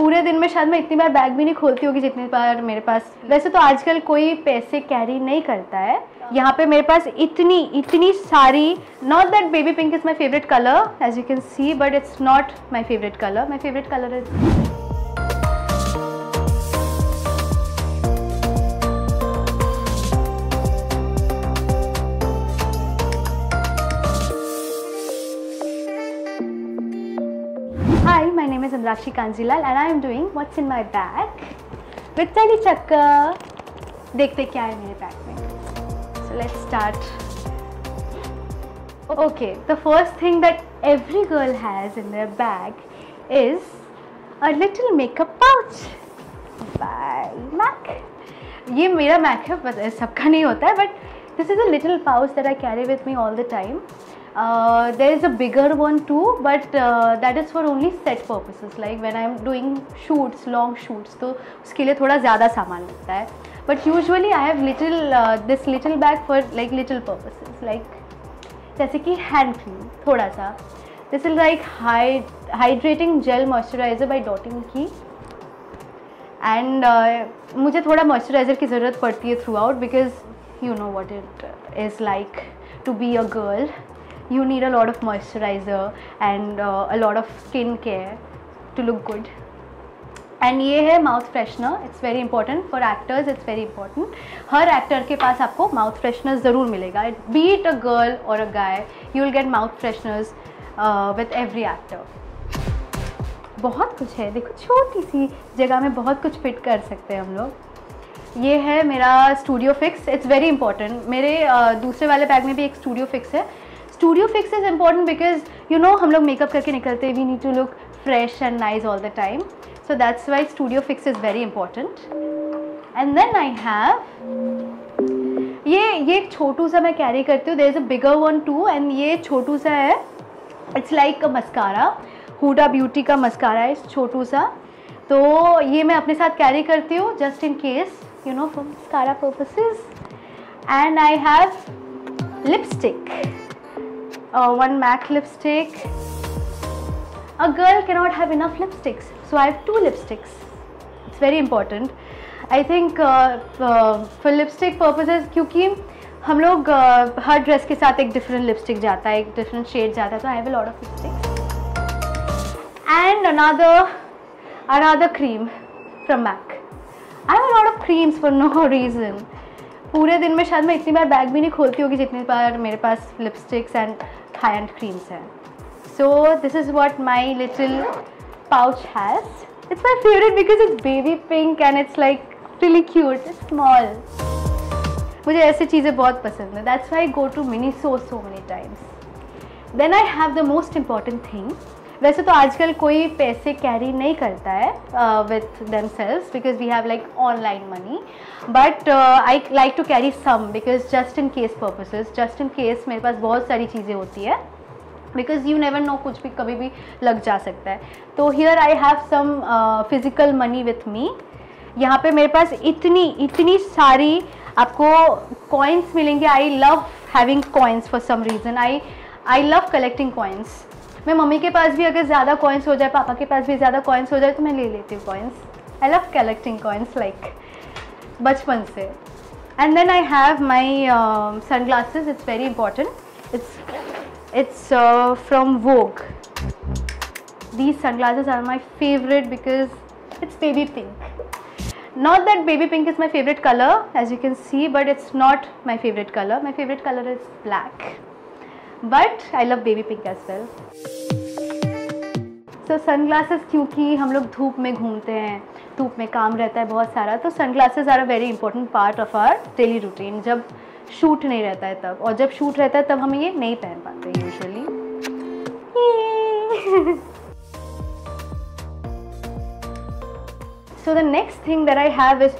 पूरे दिन में शायद मैं इतनी बार बैग भी नहीं खोलती होगी जितनी बार मेरे पास। वैसे तो आजकल कोई पैसे कैरी नहीं करता है। यहाँ पे मेरे पास इतनी सारी, not that baby pink is my favourite colour as you can see, but it's not my favourite colour. My favourite colour is Hi, my name is Andrakshi Kanjilal and I am doing What's in my bag with Tally Chakkar. देखते क्या है मेरे bag में. So let's start. Okay, the first thing that every girl has in their bag is a little makeup pouch by MAC. ये मेरा MAC है, but सबका नहीं होता है, but this is a little pouch that I carry with me all the time. There is a bigger one too, but that is for only set purposes, like when I am doing shoots, long shoots, तो उसके लिए थोड़ा ज़्यादा सामान लगता है. But usually I have this little bag for like little purposes, like जैसे कि hand cream थोड़ा सा. This is like hydrating gel moisturizer by Dot & Key, and मुझे थोड़ा moisturizer की ज़रूरत पड़ती है throughout, because you know what it is like to be a girl. You need a lot of moisturizer and a lot of skin care to look good. And ये है mouth freshener. It's very important for actors. It's very important. Her actor के पास आपको mouth freshener ज़रूर मिलेगा. Be it a girl or a guy, you will get mouth fresheners with every actor. बहुत कुछ है. देखो छोटी सी जगह में बहुत कुछ फिट कर सकते हैं हम लोग. ये है मेरा studio fix. It's very important. मेरे दूसरे वाले बैग में भी एक स्टूडियो फिक्स है. Studio fix is important because you know हम लोग मेकअप करके निकलते हैं. We need to look fresh and nice all the time. So that's why studio fix is very important. And then I have ये एक छोटू सा मैं कैरी करती हूँ. There is a bigger one too, and ये छोटू सा है. It's like a mascara. Huda Beauty का मस्कारा है छोटू सा. तो ये मैं अपने साथ कैरी करती हूँ just in case, you know, for mascara purposes. And I have lipstick, one MAC lipstick. A girl cannot have enough lipsticks, so I have 2 lipsticks. It's very important. I think for lipstick purposes, क्योंकि हम लोग हर dress के साथ एक different lipstick जाता है, एक different shade जाता है, तो I have a lot of lipsticks. And another cream from MAC. I have a lot of creams for no reason. पूरे दिन में शायद मैं इतनी बार बैग भी नहीं खोलती होगी जितनी बार मेरे पास lipsticks and high end creams हैं. So this is what my little pouch has. It's my favorite because it's baby pink and it's like really cute. It's small. मुझे ऐसी चीज़ें बहुत पसंद है. That's why I go to Miniso so many times. Then I have the most important thing. वैसे तो आजकल कोई पैसे कैरी नहीं करता है with themselves because we have like online money, but I like to carry some because just in case purposes, just in case मेरे पास बहुत सारी चीज़ें होती है, because you never know, कुछ भी कभी भी लग जा सकता है. तो here I have some physical money with me. यहाँ पे मेरे पास इतनी सारी आपको coins मिलेंगे. I love having coins for some reason. I love collecting coins. मैं मम्मी के पास भी अगर ज़्यादा कॉइन्स हो जाए, पापा के पास भी ज़्यादा कॉइन्स हो जाए, तो मैं ले लेती हूँ coins. I love collecting coins like बचपन से. And then I have my sunglasses. It's very important. It's from Vogue. These sunglasses are my favourite because it's baby pink. Not that baby pink is my favorite color as you can see, but it's not my favorite color. My favorite color is black. But I love baby pink as well. So sunglasses, क्योंकि हम लोग धूप में घूमते हैं, धूप में काम रहता है बहुत सारा, तो sunglasses are a very important part of our daily routine. जब शूट नहीं रहता है तब, और जब शूट रहता है तब हम ये नहीं पहन पाते usually. So the next thing that I have is,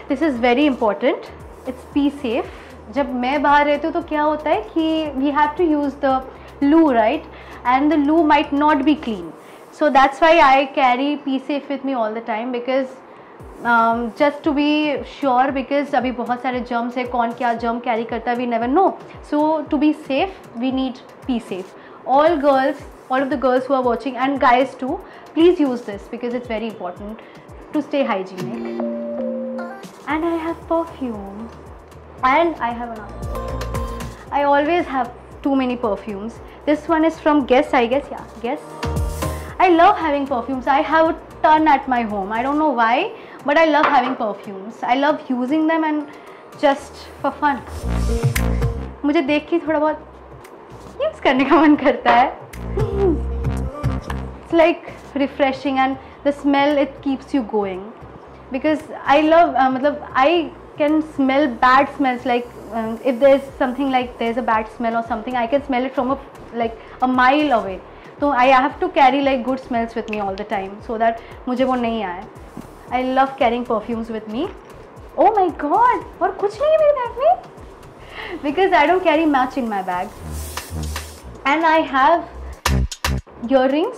this is very important. It's be safe. जब मैं बाहर रहती हूँ तो क्या होता है कि we have to use the loo, right? And the loo might not be clean. So that's why I carry Be Safe with me all the time, because just to be sure, because अभी बहुत सारे germs है, कौन क्या germ carry करता है, we never know. So to be safe, we need Be Safe. All of the girls who are watching, and guys too, please use this because it's very important to stay hygienic. And I have perfume, and I have another. I always have too many perfumes. This one is from Guess, I guess. Yeah, Guess. I love having perfumes. I have a ton at my home. I don't know why, but I love having perfumes. I love using them and just for fun. मुझे देख के थोड़ा बहुत use करने का मन करता है. It's like refreshing, and the smell, it keeps you going. Because I love, I can smell bad smells, like if there's something like there's a bad smell or something, I can smell it from a mile away. So I have to carry like good smells with me all the time so that मुझे वो नहीं आए. I love carrying perfumes with me. Oh my god! और कुछ नहीं है मेरे bag में? Because I don't carry much in my bag. And I have earrings.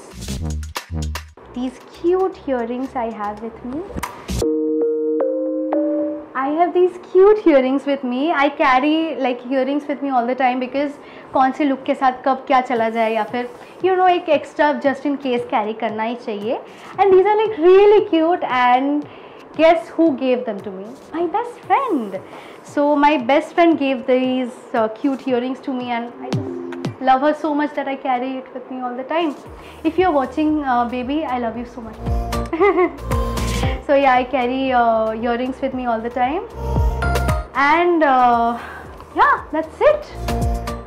These cute earrings I have with me. I have these cute earrings with me. I carry like earrings with me all the time because कौन से look के साथ कब क्या चला जाए या फिर एक extra just in case carry करना ही चाहिए. And these are like really cute, and guess who gave them to me? My best friend. So my best friend gave these cute earrings to me, and I just love her so much that I carry it with me all the time. If you're watching, baby, I love you so much. So yeah, I carry earrings with me all the time, and yeah, that's it.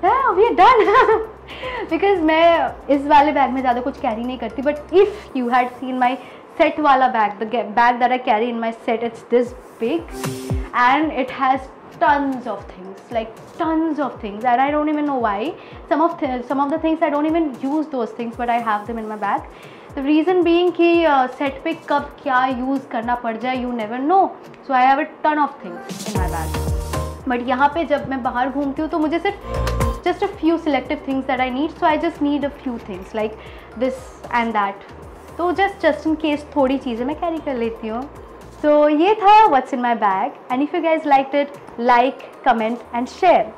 Yeah, we are done. Because मैं इस वाले बैग में ज़्यादा कुछ carry नहीं करती. But if you had seen my set वाला bag, the bag that I carry in my set, it's this big, and it has tons of things, like tons of things, and I don't even know why. Some of the things I don't even use those things, but I have them in my bag. The reason being कि set पे कब क्या use करना पड़ जाए, you never know. So I have a ton of things in my bag. But यहाँ पे जब मैं बाहर घूमती हूँ तो मुझे सिर्फ just a few selective things that I need. So I just need a few things like this and that. तो just in case थोड़ी चीज़ें मैं carry कर लेती हूँ. So ये था what's in my bag. And if you guys liked it, like, comment and share.